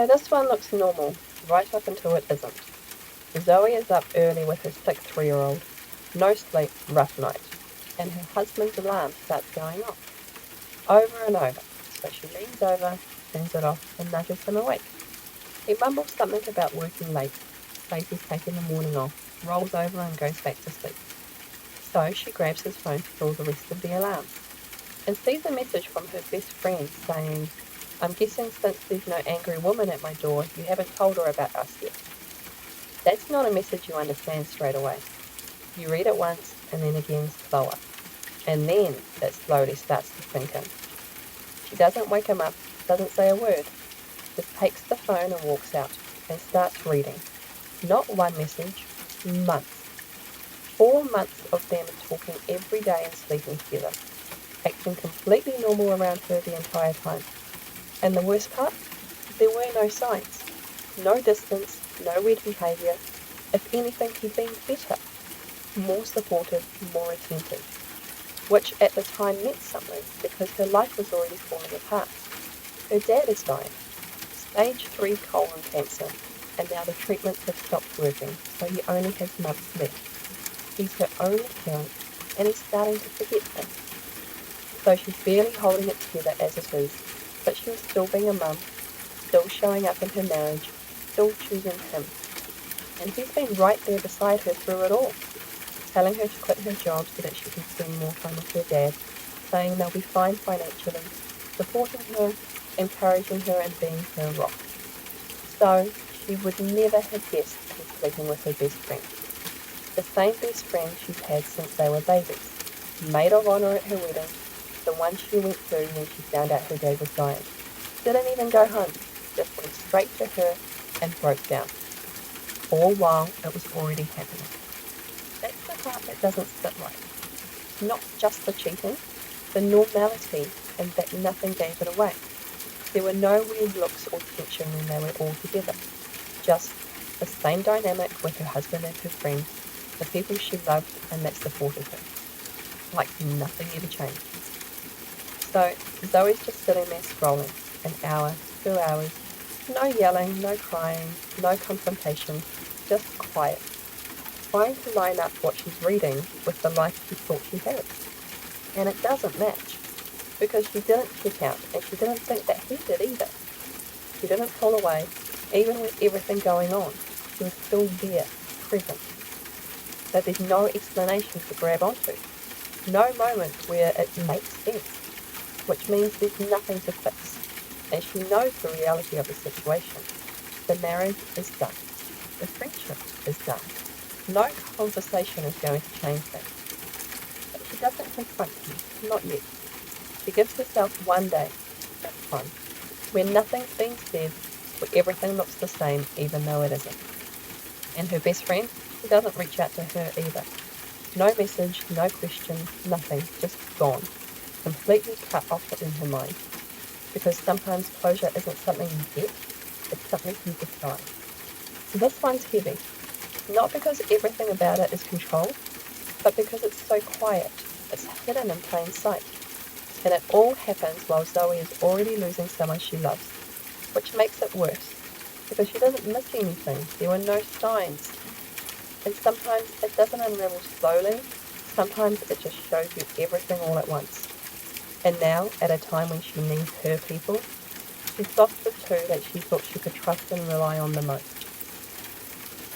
So this one looks normal, right up until it isn't. Zoe is up early with her sick 3-year-old. No sleep, rough night. And her husband's alarm starts going off. Over and over. So she leans over, turns it off, and nudges him awake. He mumbles something about working late, says he's taking the morning off, rolls over and goes back to sleep. So she grabs his phone to fill the rest of the alarms, and sees a message from her best friend saying, "I'm guessing since there's no angry woman at my door, you haven't told her about us yet." That's not a message you understand straight away. You read it once and then again slower, and then it slowly starts to sink in. She doesn't wake him up, doesn't say a word, just takes the phone and walks out and starts reading. Not one message, months. 4 months of them talking every day and sleeping together, acting completely normal around her the entire time. And the worst part? There were no signs. No distance, no weird behaviour. If anything, he'd been better. More supportive, more attentive. Which at the time meant something because her life was already falling apart. Her dad is dying. Stage 3 colon cancer. And now the treatments have stopped working, so he only has months left. He's her only parent, and he's starting to forget things. So she's barely holding it together as it is, but she was still being a mum, still showing up in her marriage, still choosing him. And he's been right there beside her through it all, telling her to quit her job so that she can spend more time with her dad, saying they'll be fine financially, supporting her, encouraging her and being her rock. So she would never have guessed he's sleeping with her best friend. The same best friend she's had since they were babies. Maid of honour at her wedding, the one she went to when she found out her dad was dying. Didn't even go home, just went straight to her and broke down. All while it was already happening. That's the part that doesn't sit right. Not just the cheating, the normality and that nothing gave it away. There were no weird looks or tension when they were all together. Just the same dynamic with her husband and her friends, the people she loved and that supported her. Like nothing ever changed. So Zoe's just sitting there scrolling, an hour, 2 hours, no yelling, no crying, no confrontation, just quiet, trying to line up what she's reading with the life she thought she had. And it doesn't match, because she didn't check out and she didn't think that he did either. She didn't pull away, even with everything going on. She was still there, present. But there's no explanation to grab onto. No moment where it makes sense, which means there's nothing to fix. And she knows the reality of the situation. The marriage is done. The friendship is done. No conversation is going to change that. But she doesn't confront him, not yet. She gives herself one day, just one, where nothing's being said, where everything looks the same even though it isn't. And her best friend, he doesn't reach out to her either. No message, no question, nothing, just gone. Completely cut off in her mind. Because sometimes closure isn't something you get, it's something you decide. This one's heavy. Not because everything about it is controlled, but because it's so quiet. It's hidden in plain sight. And it all happens while Zoe is already losing someone she loves, which makes it worse, because she doesn't miss anything. There were no signs. And sometimes it doesn't unravel slowly, sometimes it just shows you everything all at once. And now, at a time when she needs her people, she's lost the two that she thought she could trust and rely on the most.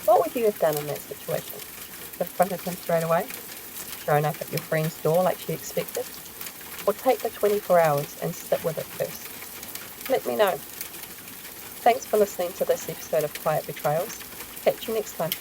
What would you have done in that situation? Confronted him straight away? Shown up at your friend's door like she expected? Or take the 24 hours and sit with it first? Let me know. Thanks for listening to this episode of Quiet Betrayals. Catch you next time.